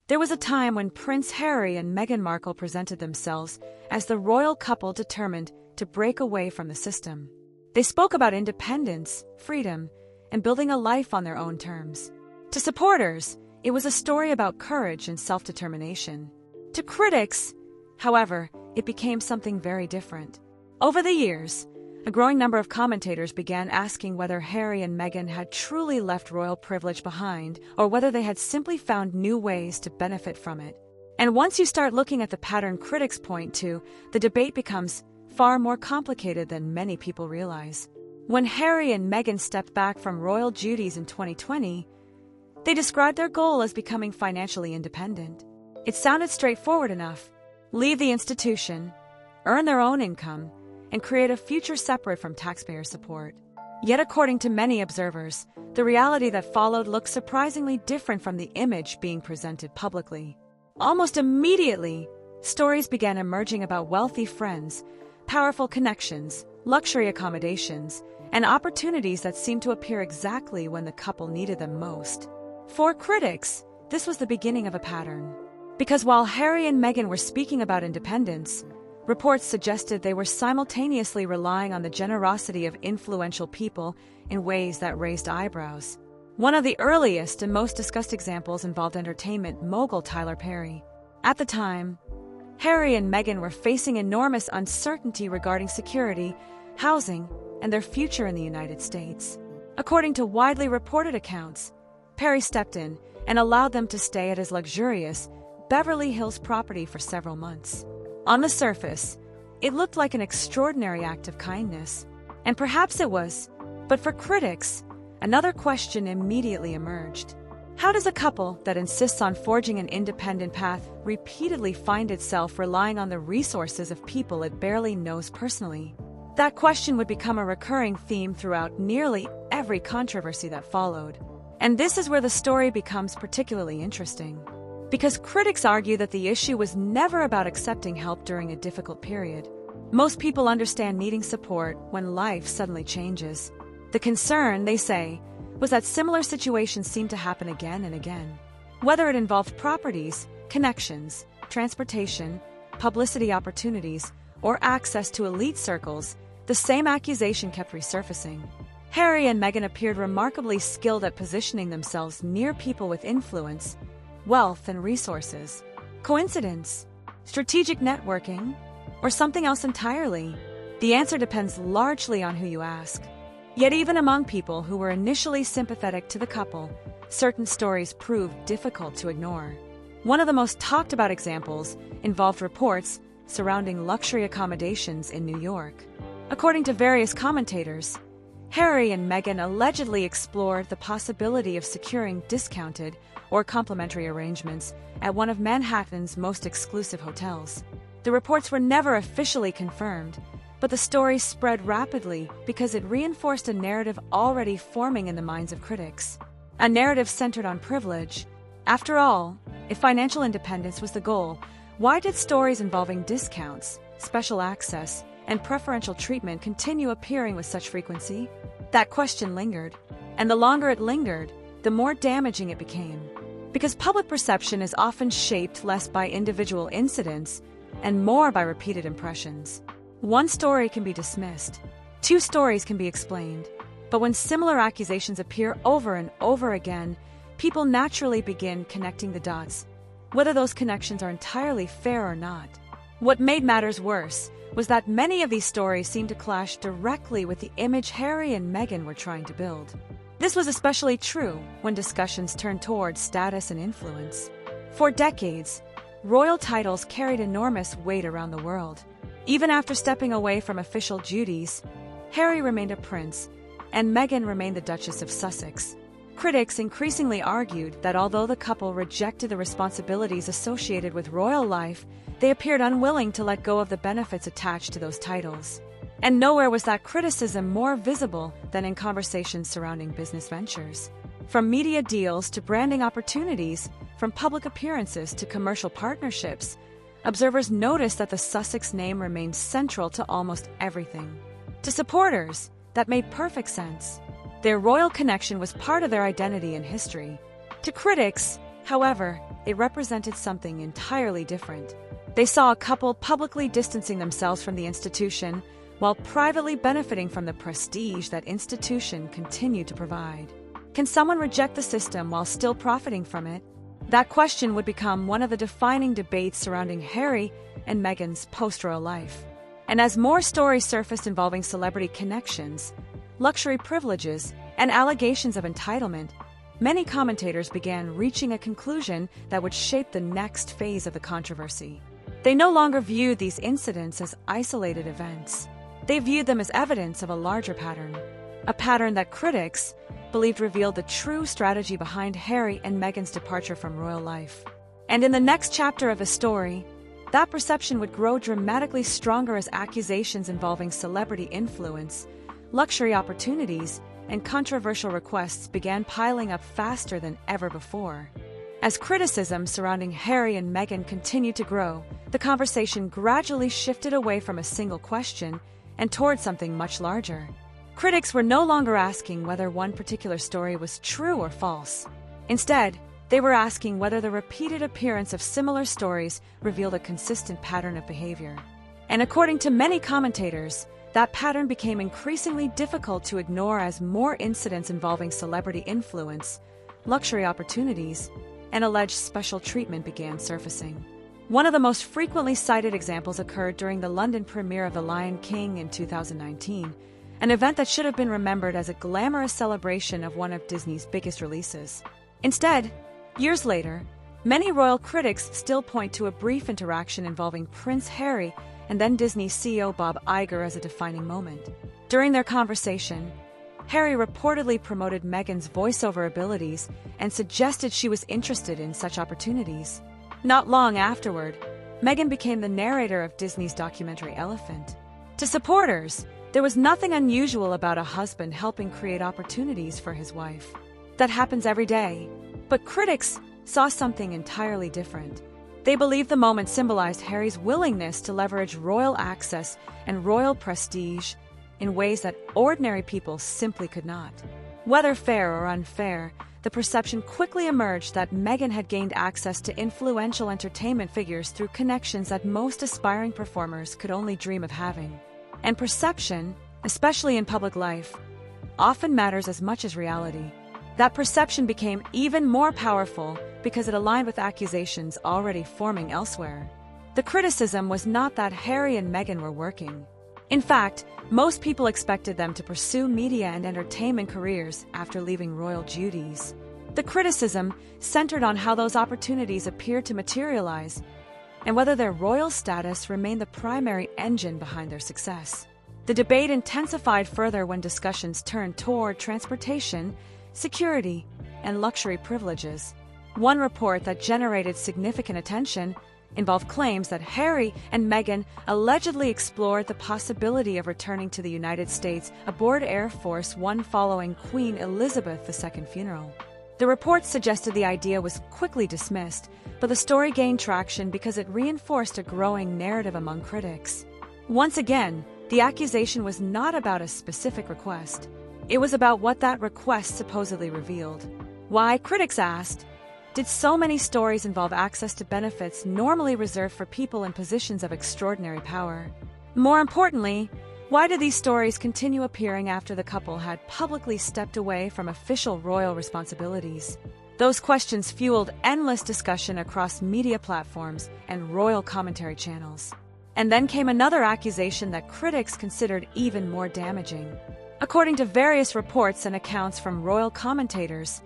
There was a time when Prince Harry and Meghan Markle presented themselves as the royal couple determined to break away from the system. They spoke about independence, freedom, and building a life on their own terms. To supporters, it was a story about courage and self-determination. To critics, however, it became something very different. Over the years, a growing number of commentators began asking whether Harry and Meghan had truly left royal privilege behind or whether they had simply found new ways to benefit from it. And once you start looking at the pattern critics point to, the debate becomes far more complicated than many people realize. When Harry and Meghan stepped back from royal duties in 2020, they described their goal as becoming financially independent. It sounded straightforward enough: leave the institution, earn their own income, and create a future separate from taxpayer support. Yet according to many observers, the reality that followed looked surprisingly different from the image being presented publicly. Almost immediately, stories began emerging about wealthy friends, powerful connections, luxury accommodations, and opportunities that seemed to appear exactly when the couple needed them most. For critics, this was the beginning of a pattern. Because while Harry and Meghan were speaking about independence, reports suggested they were simultaneously relying on the generosity of influential people in ways that raised eyebrows. One of the earliest and most discussed examples involved entertainment mogul Tyler Perry. At the time, Harry and Meghan were facing enormous uncertainty regarding security, housing, and their future in the United States. According to widely reported accounts, Perry stepped in and allowed them to stay at his luxurious Beverly Hills property for several months. On the surface, it looked like an extraordinary act of kindness, and perhaps it was, but for critics, another question immediately emerged. How does a couple that insists on forging an independent path repeatedly find itself relying on the resources of people it barely knows personally? That question would become a recurring theme throughout nearly every controversy that followed. And this is where the story becomes particularly interesting. Because critics argue that the issue was never about accepting help during a difficult period. Most people understand needing support when life suddenly changes. The concern, they say, was that similar situations seemed to happen again and again. Whether it involved properties, connections, transportation, publicity opportunities, or access to elite circles, the same accusation kept resurfacing. Harry and Meghan appeared remarkably skilled at positioning themselves near people with influence, wealth, and resources. Coincidence? Strategic networking? Or something else entirely? The answer depends largely on who you ask. Yet even among people who were initially sympathetic to the couple, certain stories proved difficult to ignore. One of the most talked about examples involved reports surrounding luxury accommodations in New York. According to various commentators, Harry and Meghan allegedly explored the possibility of securing discounted or complimentary arrangements at one of Manhattan's most exclusive hotels. The reports were never officially confirmed, but the story spread rapidly because it reinforced a narrative already forming in the minds of critics. A narrative centered on privilege. After all, if financial independence was the goal, why did stories involving discounts, special access, and preferential treatment continue appearing with such frequency? That question lingered, and the longer it lingered, the more damaging it became. Because public perception is often shaped less by individual incidents and more by repeated impressions. One story can be dismissed, two stories can be explained, but when similar accusations appear over and over again, people naturally begin connecting the dots, whether those connections are entirely fair or not. What made matters worse was that many of these stories seemed to clash directly with the image Harry and Meghan were trying to build. This was especially true when discussions turned towards status and influence. For decades, royal titles carried enormous weight around the world. Even after stepping away from official duties, Harry remained a prince, and Meghan remained the Duchess of Sussex. Critics increasingly argued that although the couple rejected the responsibilities associated with royal life, they appeared unwilling to let go of the benefits attached to those titles. And nowhere was that criticism more visible than in conversations surrounding business ventures. From media deals to branding opportunities, from public appearances to commercial partnerships, observers noticed that the Sussex name remained central to almost everything. To supporters, that made perfect sense. Their royal connection was part of their identity and history. To critics, however, it represented something entirely different. They saw a couple publicly distancing themselves from the institution while privately benefiting from the prestige that institution continued to provide. Can someone reject the system while still profiting from it? That question would become one of the defining debates surrounding Harry and Meghan's post-royal life. And as more stories surfaced involving celebrity connections, luxury privileges, and allegations of entitlement, many commentators began reaching a conclusion that would shape the next phase of the controversy. They no longer viewed these incidents as isolated events. They viewed them as evidence of a larger pattern, a pattern that critics believed revealed the true strategy behind Harry and Meghan's departure from royal life. And in the next chapter of the story, that perception would grow dramatically stronger as accusations involving celebrity influence, luxury opportunities, and controversial requests began piling up faster than ever before. As criticism surrounding Harry and Meghan continued to grow, the conversation gradually shifted away from a single question and toward something much larger. Critics were no longer asking whether one particular story was true or false. Instead, they were asking whether the repeated appearance of similar stories revealed a consistent pattern of behavior. And according to many commentators, that pattern became increasingly difficult to ignore as more incidents involving celebrity influence, luxury opportunities, and alleged special treatment began surfacing. One of the most frequently cited examples occurred during the London premiere of The Lion King in 2019, an event that should have been remembered as a glamorous celebration of one of Disney's biggest releases. Instead, years later, many royal critics still point to a brief interaction involving Prince Harry and then Disney CEO Bob Iger as a defining moment. During their conversation, Harry reportedly promoted Meghan's voiceover abilities and suggested she was interested in such opportunities. Not long afterward, Meghan became the narrator of Disney's documentary Elephant. To supporters, there was nothing unusual about a husband helping create opportunities for his wife. That happens every day. But critics saw something entirely different. They believed the moment symbolized Harry's willingness to leverage royal access and royal prestige in ways that ordinary people simply could not. Whether fair or unfair, the perception quickly emerged that Meghan had gained access to influential entertainment figures through connections that most aspiring performers could only dream of having. And perception, especially in public life, often matters as much as reality. That perception became even more powerful because it aligned with accusations already forming elsewhere. The criticism was not that Harry and Meghan were working. In fact, most people expected them to pursue media and entertainment careers after leaving royal duties. The criticism centered on how those opportunities appeared to materialize and whether their royal status remained the primary engine behind their success. The debate intensified further when discussions turned toward transportation, security, and luxury privileges. One report that generated significant attention involved claims that Harry and Meghan allegedly explored the possibility of returning to the United States aboard Air Force One following Queen Elizabeth II's funeral. The report suggested the idea was quickly dismissed, but the story gained traction because it reinforced a growing narrative among critics. Once again, the accusation was not about a specific request. It was about what that request supposedly revealed. Why, critics asked, did so many stories involve access to benefits normally reserved for people in positions of extraordinary power? More importantly, why did these stories continue appearing after the couple had publicly stepped away from official royal responsibilities? Those questions fueled endless discussion across media platforms and royal commentary channels. And then came another accusation that critics considered even more damaging. According to various reports and accounts from royal commentators,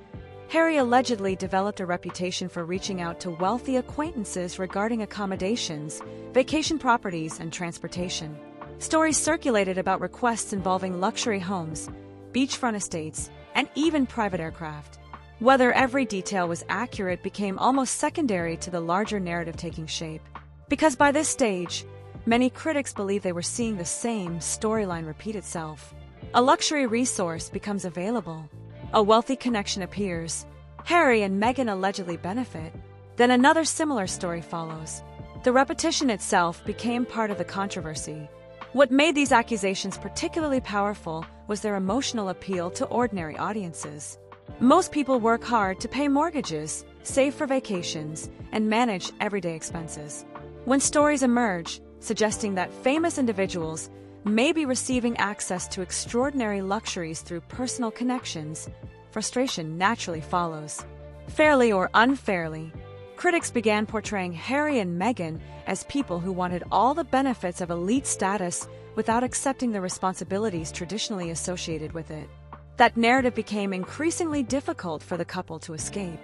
Harry allegedly developed a reputation for reaching out to wealthy acquaintances regarding accommodations, vacation properties, and transportation. Stories circulated about requests involving luxury homes, beachfront estates, and even private aircraft. Whether every detail was accurate became almost secondary to the larger narrative taking shape. Because by this stage, many critics believed they were seeing the same storyline repeat itself. A luxury resource becomes available. A wealthy connection appears. Harry and Meghan allegedly benefit. Then another similar story follows. The repetition itself became part of the controversy. What made these accusations particularly powerful was their emotional appeal to ordinary audiences. Most people work hard to pay mortgages, save for vacations, and manage everyday expenses. When stories emerge suggesting that famous individuals may be receiving access to extraordinary luxuries through personal connections, frustration naturally follows. Fairly or unfairly, critics began portraying Harry and Meghan as people who wanted all the benefits of elite status without accepting the responsibilities traditionally associated with it. That narrative became increasingly difficult for the couple to escape.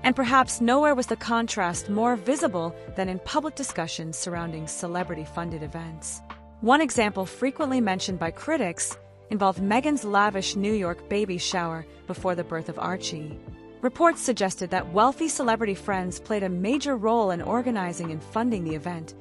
And perhaps nowhere was the contrast more visible than in public discussions surrounding celebrity-funded events. One example frequently mentioned by critics involved Meghan's lavish New York baby shower before the birth of Archie. Reports suggested that wealthy celebrity friends played a major role in organizing and funding the event,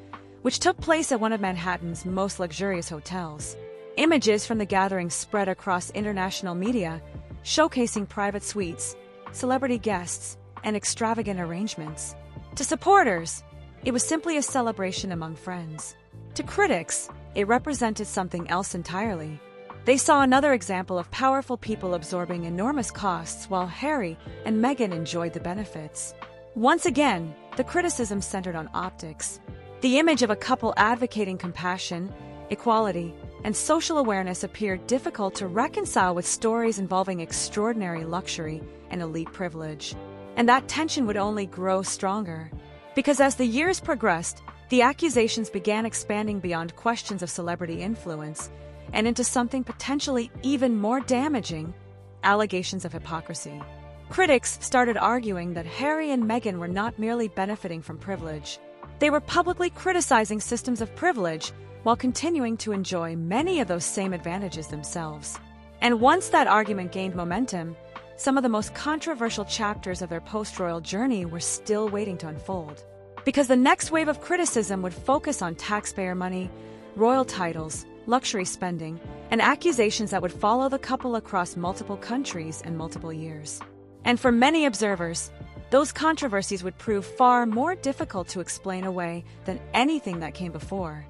which took place at one of Manhattan's most luxurious hotels. Images from the gathering spread across international media, showcasing private suites, celebrity guests, and extravagant arrangements. To supporters, it was simply a celebration among friends. To critics, it represented something else entirely. They saw another example of powerful people absorbing enormous costs while Harry and Meghan enjoyed the benefits. Once again, the criticism centered on optics. The image of a couple advocating compassion, equality, and social awareness appeared difficult to reconcile with stories involving extraordinary luxury and elite privilege. And that tension would only grow stronger. Because as the years progressed, the accusations began expanding beyond questions of celebrity influence and into something potentially even more damaging: allegations of hypocrisy. Critics started arguing that Harry and Meghan were not merely benefiting from privilege. They were publicly criticizing systems of privilege while continuing to enjoy many of those same advantages themselves. And once that argument gained momentum, some of the most controversial chapters of their post-royal journey were still waiting to unfold. Because the next wave of criticism would focus on taxpayer money, royal titles, luxury spending, and accusations that would follow the couple across multiple countries and multiple years. And for many observers, those controversies would prove far more difficult to explain away than anything that came before.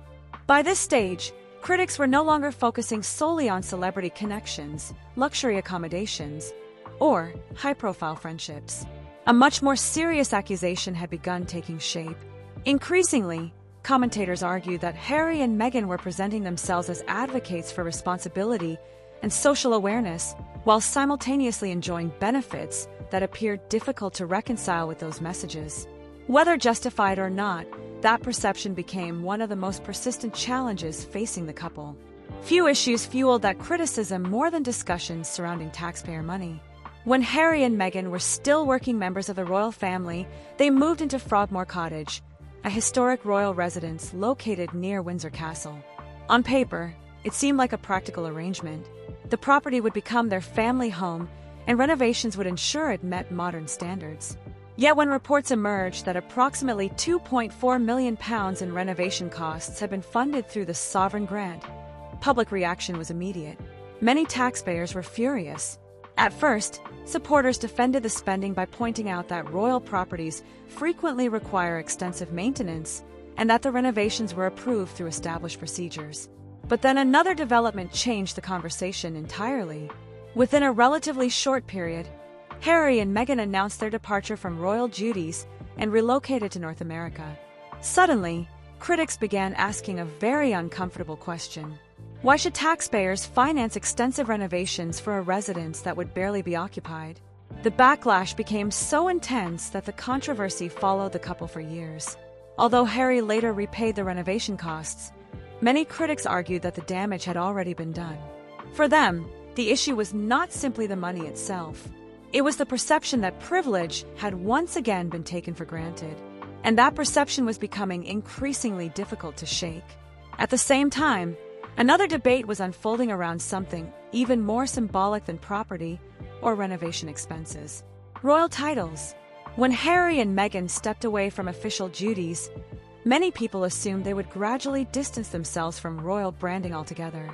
By this stage, critics were no longer focusing solely on celebrity connections, luxury accommodations, or high-profile friendships. A much more serious accusation had begun taking shape. Increasingly, commentators argued that Harry and Meghan were presenting themselves as advocates for responsibility and social awareness, while simultaneously enjoying benefits that appeared difficult to reconcile with those messages. Whether justified or not, that perception became one of the most persistent challenges facing the couple. Few issues fueled that criticism more than discussions surrounding taxpayer money. When Harry and Meghan were still working members of the royal family, they moved into Frogmore Cottage, a historic royal residence located near Windsor Castle. On paper, it seemed like a practical arrangement. The property would become their family home, and renovations would ensure it met modern standards. Yet when reports emerged that approximately £2.4 million in renovation costs had been funded through the sovereign grant, public reaction was immediate. Many taxpayers were furious. At first, supporters defended the spending by pointing out that royal properties frequently require extensive maintenance and that the renovations were approved through established procedures. But then another development changed the conversation entirely. Within a relatively short period, Harry and Meghan announced their departure from royal duties and relocated to North America. Suddenly, critics began asking a very uncomfortable question. Why should taxpayers finance extensive renovations for a residence that would barely be occupied? The backlash became so intense that the controversy followed the couple for years. Although Harry later repaid the renovation costs, many critics argued that the damage had already been done. For them, the issue was not simply the money itself. It was the perception that privilege had once again been taken for granted, and that perception was becoming increasingly difficult to shake. At the same time, another debate was unfolding around something even more symbolic than property or renovation expenses: royal titles. When Harry and Meghan stepped away from official duties, many people assumed they would gradually distance themselves from royal branding altogether.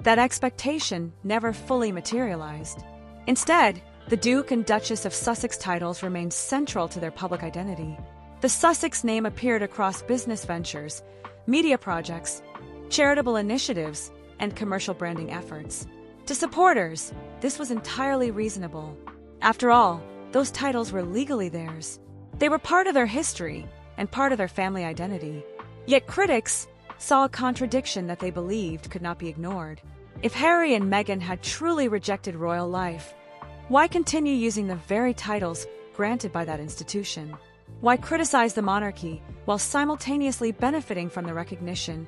That expectation never fully materialized. Instead, the Duke and Duchess of Sussex titles remained central to their public identity. The Sussex name appeared across business ventures, media projects, charitable initiatives, and commercial branding efforts. To supporters, this was entirely reasonable. After all, those titles were legally theirs. They were part of their history and part of their family identity. Yet critics saw a contradiction that they believed could not be ignored. If Harry and Meghan had truly rejected royal life, why continue using the very titles granted by that institution? Why criticize the monarchy while simultaneously benefiting from the recognition,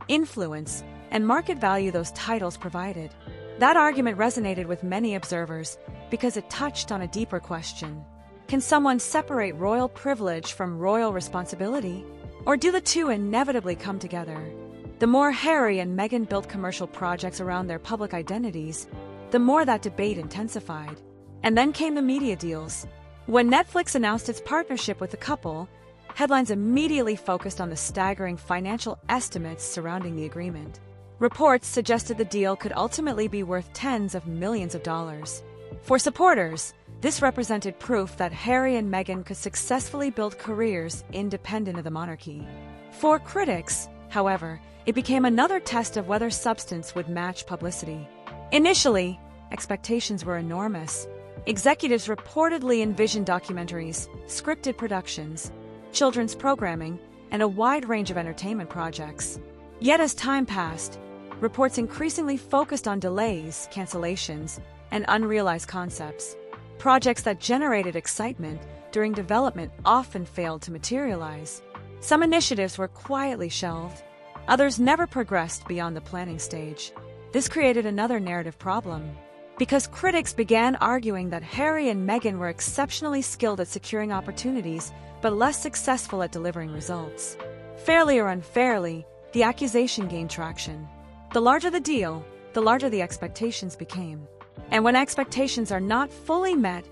influence, and market value those titles provided? That argument resonated with many observers because it touched on a deeper question. Can someone separate royal privilege from royal responsibility? Or do the two inevitably come together? The more Harry and Meghan built commercial projects around their public identities, the more that debate intensified. And then came the media deals. When Netflix announced its partnership with the couple, headlines immediately focused on the staggering financial estimates surrounding the agreement. Reports suggested the deal could ultimately be worth tens of millions of dollars. For supporters, this represented proof that Harry and Meghan could successfully build careers independent of the monarchy. For critics, however, it became another test of whether substance would match publicity. Initially, expectations were enormous. Executives reportedly envisioned documentaries, scripted productions, children's programming, and a wide range of entertainment projects. Yet as time passed, reports increasingly focused on delays, cancellations, and unrealized concepts. Projects that generated excitement during development often failed to materialize. Some initiatives were quietly shelved. Others never progressed beyond the planning stage. This created another narrative problem, because critics began arguing that Harry and Meghan were exceptionally skilled at securing opportunities but less successful at delivering results. Fairly or unfairly, the accusation gained traction. The larger the deal, the larger the expectations became. And when expectations are not fully met,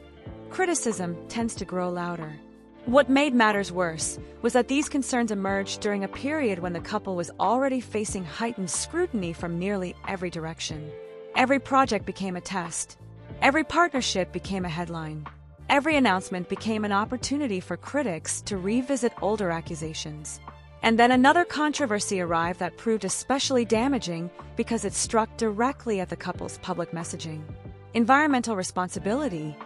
criticism tends to grow louder. What made matters worse was that these concerns emerged during a period when the couple was already facing heightened scrutiny from nearly every direction. Every project became a test. Every partnership became a headline. Every announcement became an opportunity for critics to revisit older accusations. And then another controversy arrived that proved especially damaging because it struck directly at the couple's public messaging. Environmental responsibility.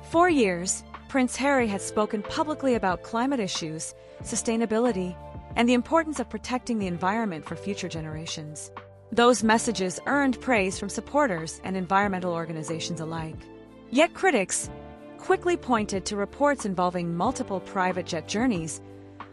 For years, Prince Harry had spoken publicly about climate issues, sustainability, and the importance of protecting the environment for future generations. Those messages earned praise from supporters and environmental organizations alike. Yet critics quickly pointed to reports involving multiple private jet journeys,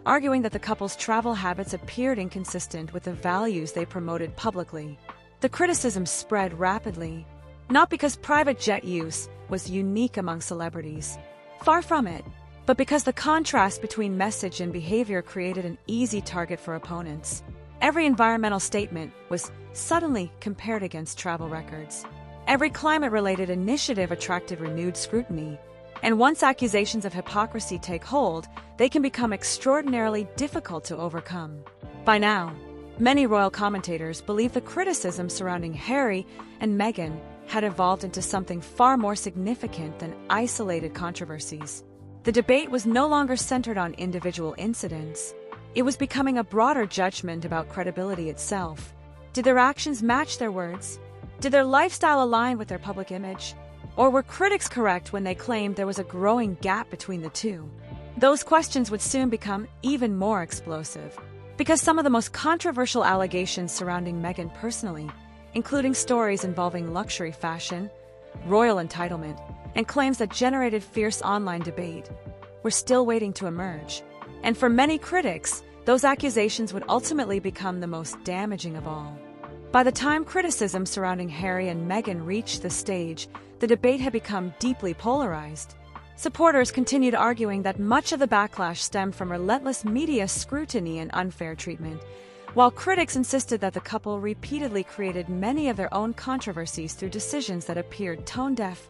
arguing that the couple's travel habits appeared inconsistent with the values they promoted publicly. The criticism spread rapidly, not because private jet use was unique among celebrities. Far from it, but because the contrast between message and behavior created an easy target for opponents. Every environmental statement was suddenly compared against travel records. Every climate-related initiative attracted renewed scrutiny. And once accusations of hypocrisy take hold, they can become extraordinarily difficult to overcome. By now, many royal commentators believe the criticism surrounding Harry and Meghan had evolved into something far more significant than isolated controversies. The debate was no longer centered on individual incidents. It was becoming a broader judgment about credibility itself. Did their actions match their words? Did their lifestyle align with their public image? Or were critics correct when they claimed there was a growing gap between the two? Those questions would soon become even more explosive, because some of the most controversial allegations surrounding Meghan personally, including stories involving luxury fashion, royal entitlement, and claims that generated fierce online debate, were still waiting to emerge. And for many critics, those accusations would ultimately become the most damaging of all. By the time criticism surrounding Harry and Meghan reached the stage, the debate had become deeply polarized. Supporters continued arguing that much of the backlash stemmed from relentless media scrutiny and unfair treatment, while critics insisted that the couple repeatedly created many of their own controversies through decisions that appeared tone-deaf,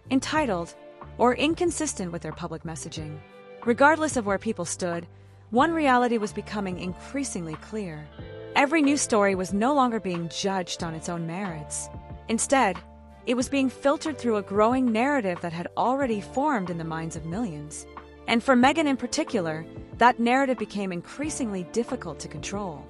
entitled, or inconsistent with their public messaging. Regardless of where people stood, one reality was becoming increasingly clear. Every news story was no longer being judged on its own merits. Instead, it was being filtered through a growing narrative that had already formed in the minds of millions. And for Meghan in particular, that narrative became increasingly difficult to control.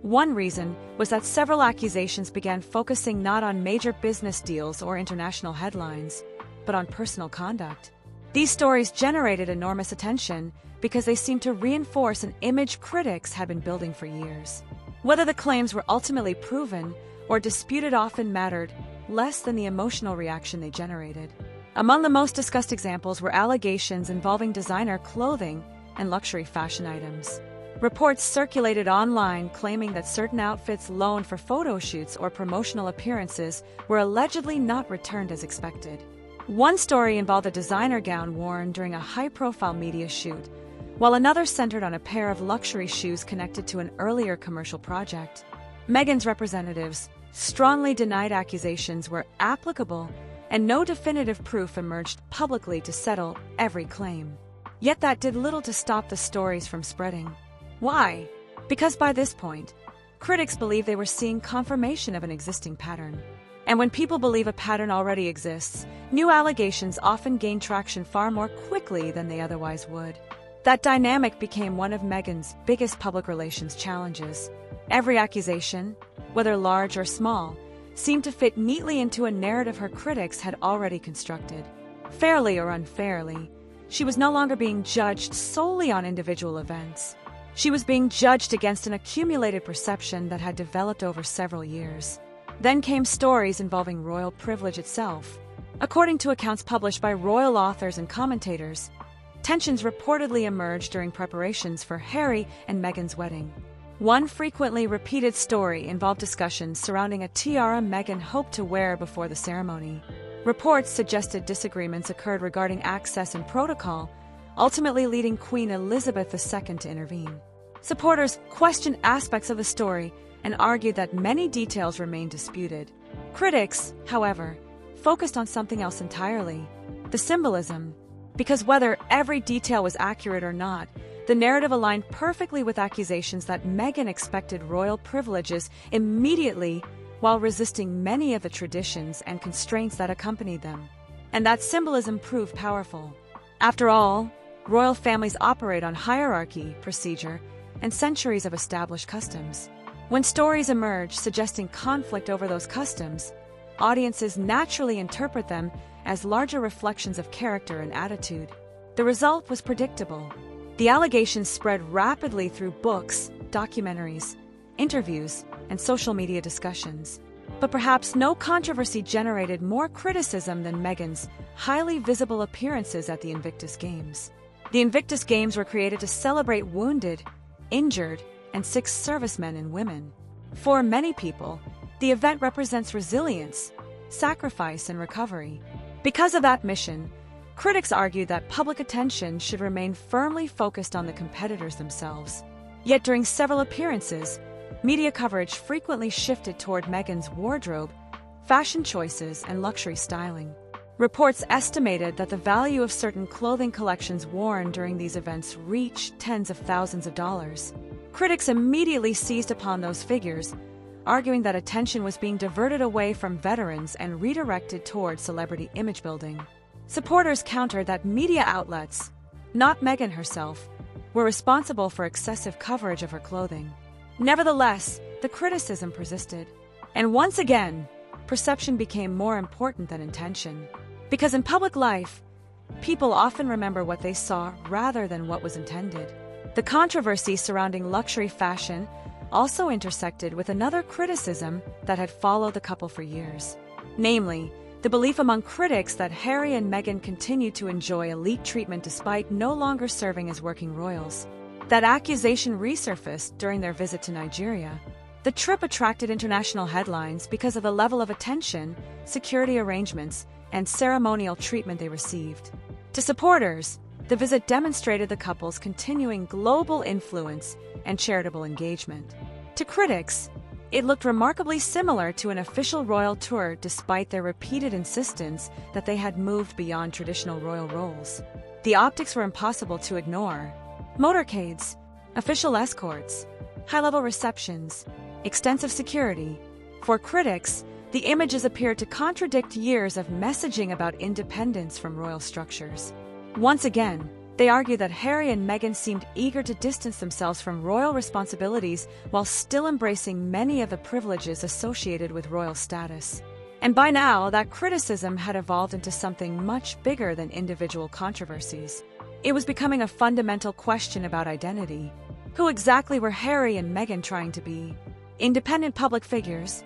One reason was that several accusations began focusing not on major business deals or international headlines, but on personal conduct. These stories generated enormous attention because they seemed to reinforce an image critics had been building for years. Whether the claims were ultimately proven or disputed often mattered less than the emotional reaction they generated. Among the most discussed examples were allegations involving designer clothing and luxury fashion items. Reports circulated online claiming that certain outfits loaned for photo shoots or promotional appearances were allegedly not returned as expected. One story involved a designer gown worn during a high-profile media shoot, while another centered on a pair of luxury shoes connected to an earlier commercial project. Meghan's representatives strongly denied accusations were applicable, and no definitive proof emerged publicly to settle every claim. Yet that did little to stop the stories from spreading. Why? Because by this point, critics believed they were seeing confirmation of an existing pattern. And when people believe a pattern already exists, new allegations often gain traction far more quickly than they otherwise would. That dynamic became one of Meghan's biggest public relations challenges. Every accusation, whether large or small, seemed to fit neatly into a narrative her critics had already constructed. Fairly or unfairly, she was no longer being judged solely on individual events. She was being judged against an accumulated perception that had developed over several years. Then came stories involving royal privilege itself. According to accounts published by royal authors and commentators, tensions reportedly emerged during preparations for Harry and Meghan's wedding. One frequently repeated story involved discussions surrounding a tiara Meghan hoped to wear before the ceremony. Reports suggested disagreements occurred regarding access and protocol, ultimately leading Queen Elizabeth II to intervene. Supporters questioned aspects of the story and argued that many details remained disputed. Critics, however, focused on something else entirely: the symbolism. Because whether every detail was accurate or not, the narrative aligned perfectly with accusations that Meghan expected royal privileges immediately while resisting many of the traditions and constraints that accompanied them. And that symbolism proved powerful. After all, royal families operate on hierarchy, procedure, and centuries of established customs. When stories emerge suggesting conflict over those customs, audiences naturally interpret them as larger reflections of character and attitude. The result was predictable. The allegations spread rapidly through books, documentaries, interviews, and social media discussions. But perhaps no controversy generated more criticism than Meghan's highly visible appearances at the Invictus Games. The Invictus Games were created to celebrate wounded, injured, and sick servicemen and women. For many people, the event represents resilience, sacrifice, and recovery. Because of that mission, critics argued that public attention should remain firmly focused on the competitors themselves. Yet during several appearances, media coverage frequently shifted toward Meghan's wardrobe, fashion choices, and luxury styling. Reports estimated that the value of certain clothing collections worn during these events reached tens of thousands of dollars. Critics immediately seized upon those figures, arguing that attention was being diverted away from veterans and redirected toward celebrity image building. Supporters countered that media outlets, not Meghan herself, were responsible for excessive coverage of her clothing. Nevertheless, the criticism persisted. And once again, perception became more important than intention. Because in public life, people often remember what they saw rather than what was intended. The controversy surrounding luxury fashion also intersected with another criticism that had followed the couple for years. Namely, the belief among critics that Harry and Meghan continued to enjoy elite treatment despite no longer serving as working royals. That accusation resurfaced during their visit to Nigeria. The trip attracted international headlines because of the level of attention, security arrangements, and ceremonial treatment they received. To supporters, the visit demonstrated the couple's continuing global influence and charitable engagement. To critics, it looked remarkably similar to an official royal tour despite their repeated insistence that they had moved beyond traditional royal roles. The optics were impossible to ignore. Motorcades, official escorts, high-level receptions, extensive security. For critics, the images appeared to contradict years of messaging about independence from royal structures. Once again, they argued that Harry and Meghan seemed eager to distance themselves from royal responsibilities while still embracing many of the privileges associated with royal status. And by now, that criticism had evolved into something much bigger than individual controversies. It was becoming a fundamental question about identity. Who exactly were Harry and Meghan trying to be? Independent public figures?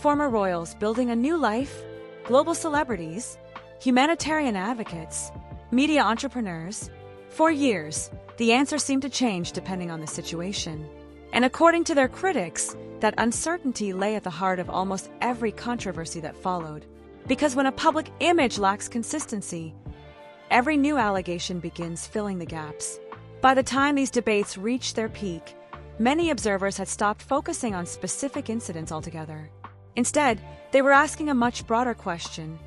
Former royals building a new life? Global celebrities? Humanitarian advocates? Media entrepreneurs? For years, the answer seemed to change depending on the situation. And according to their critics, that uncertainty lay at the heart of almost every controversy that followed. Because when a public image lacks consistency, every new allegation begins filling the gaps. By the time these debates reached their peak, many observers had stopped focusing on specific incidents altogether. Instead, they were asking a much broader question,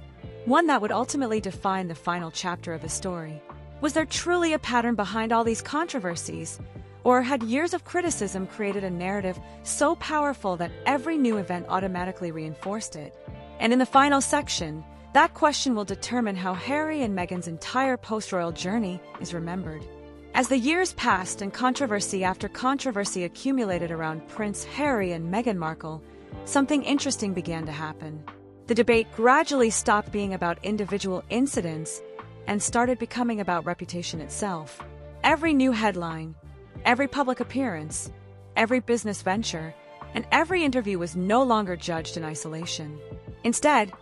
one that would ultimately define the final chapter of the story. Was there truly a pattern behind all these controversies? Or had years of criticism created a narrative so powerful that every new event automatically reinforced it? And in the final section, that question will determine how Harry and Meghan's entire post-royal journey is remembered. As the years passed and controversy after controversy accumulated around Prince Harry and Meghan Markle, something interesting began to happen. The debate gradually stopped being about individual incidents and started becoming about reputation itself. Every new headline, every public appearance, every business venture, and every interview was no longer judged in isolation. Instead,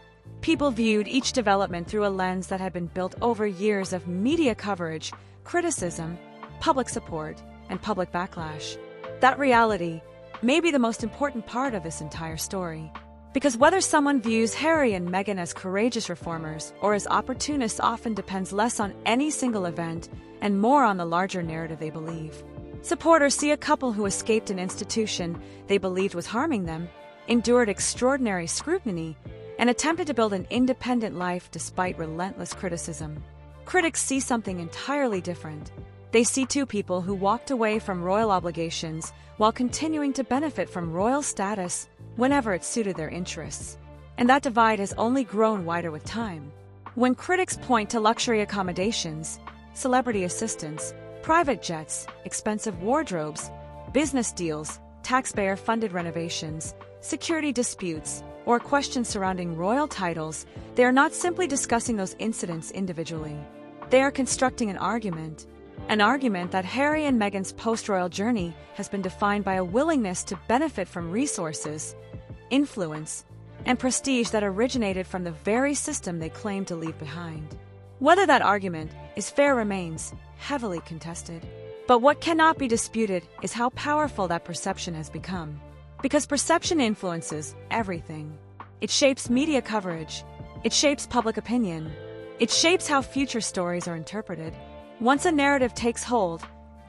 people viewed each development through a lens that had been built over years of media coverage, criticism, public support, and public backlash. That reality may be the most important part of this entire story. Because whether someone views Harry and Meghan as courageous reformers or as opportunists often depends less on any single event and more on the larger narrative they believe. Supporters see a couple who escaped an institution they believed was harming them, endured extraordinary scrutiny, and attempted to build an independent life despite relentless criticism. Critics see something entirely different. They see two people who walked away from royal obligations while continuing to benefit from royal status whenever it suited their interests. And that divide has only grown wider with time. When critics point to luxury accommodations, celebrity assistants, private jets, expensive wardrobes, business deals, taxpayer-funded renovations, security disputes, or questions surrounding royal titles, they are not simply discussing those incidents individually. They are constructing an argument that Harry and Meghan's post-royal journey has been defined by a willingness to benefit from resources, influence, and prestige that originated from the very system they claim to leave behind. Whether that argument is fair remains heavily contested. But what cannot be disputed is how powerful that perception has become. Because perception influences everything. It shapes media coverage. It shapes public opinion. It shapes how future stories are interpreted. Once a narrative takes hold,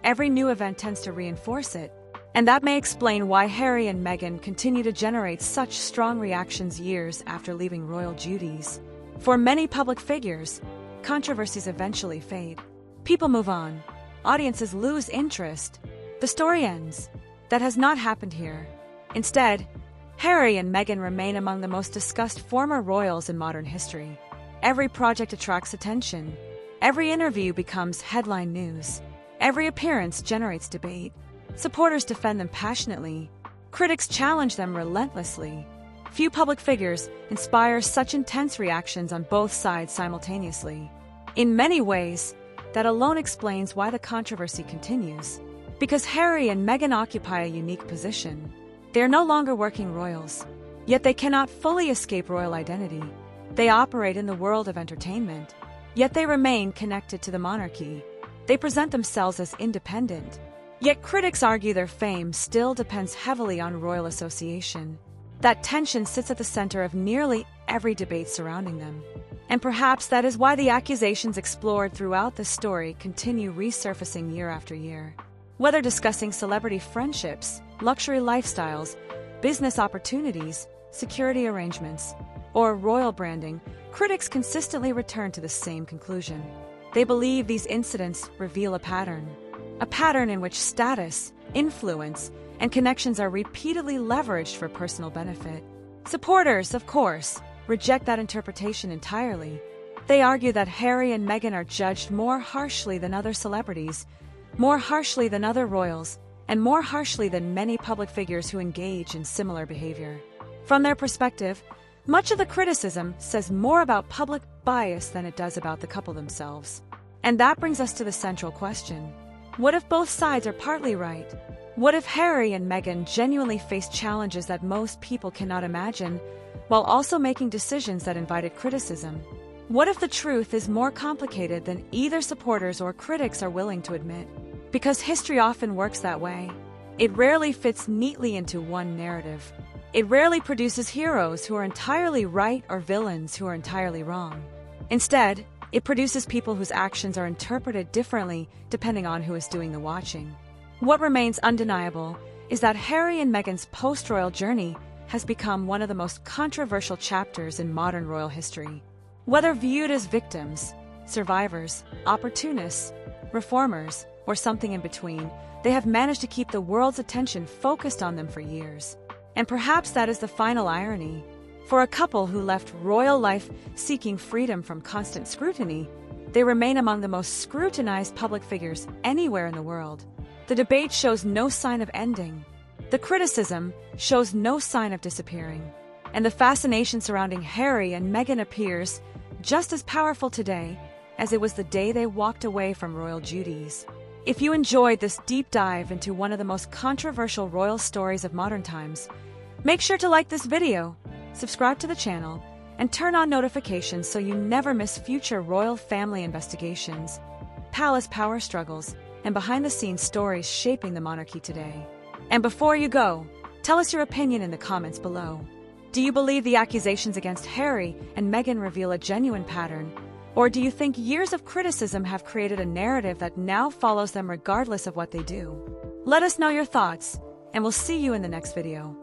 every new event tends to reinforce it. And that may explain why Harry and Meghan continue to generate such strong reactions years after leaving royal duties. For many public figures, controversies eventually fade. People move on. Audiences lose interest. The story ends. That has not happened here. Instead, Harry and Meghan remain among the most discussed former royals in modern history. Every project attracts attention. Every interview becomes headline news. Every appearance generates debate. Supporters defend them passionately. Critics challenge them relentlessly. Few public figures inspire such intense reactions on both sides simultaneously. In many ways, that alone explains why the controversy continues. Because Harry and Meghan occupy a unique position. They are no longer working royals, yet they cannot fully escape royal identity. They operate in the world of entertainment, yet they remain connected to the monarchy. They present themselves as independent, yet critics argue their fame still depends heavily on royal association. That tension sits at the center of nearly every debate surrounding them. And perhaps that is why the accusations explored throughout the story continue resurfacing year after year. Whether discussing celebrity friendships, luxury lifestyles, business opportunities, security arrangements, or royal branding, critics consistently return to the same conclusion. They believe these incidents reveal a pattern in which status, influence, and connections are repeatedly leveraged for personal benefit. Supporters, of course, reject that interpretation entirely. They argue that Harry and Meghan are judged more harshly than other celebrities, more harshly than other royals, and more harshly than many public figures who engage in similar behavior. From their perspective, Much of the criticism says more about public bias than it does about the couple themselves. And that brings us to the central question. What if both sides are partly right? What if Harry and Meghan genuinely faced challenges that most people cannot imagine, while also making decisions that invited criticism? What if the truth is more complicated than either supporters or critics are willing to admit? Because history often works that way. It rarely fits neatly into one narrative. It rarely produces heroes who are entirely right or villains who are entirely wrong. Instead, it produces people whose actions are interpreted differently depending on who is doing the watching. What remains undeniable is that Harry and Meghan's post-royal journey has become one of the most controversial chapters in modern royal history. Whether viewed as victims, survivors, opportunists, reformers, or something in between, they have managed to keep the world's attention focused on them for years. And perhaps that is the final irony. For a couple who left royal life seeking freedom from constant scrutiny, they remain among the most scrutinized public figures anywhere in the world. The debate shows no sign of ending. The criticism shows no sign of disappearing. And the fascination surrounding Harry and Meghan appears just as powerful today as it was the day they walked away from royal duties. If you enjoyed this deep dive into one of the most controversial royal stories of modern times, make sure to like this video, subscribe to the channel, and turn on notifications so you never miss future royal family investigations, palace power struggles, and behind-the-scenes stories shaping the monarchy today. And before you go, tell us your opinion in the comments below. Do you believe the accusations against Harry and Meghan reveal a genuine pattern? Or do you think years of criticism have created a narrative that now follows them regardless of what they do? Let us know your thoughts, and we'll see you in the next video.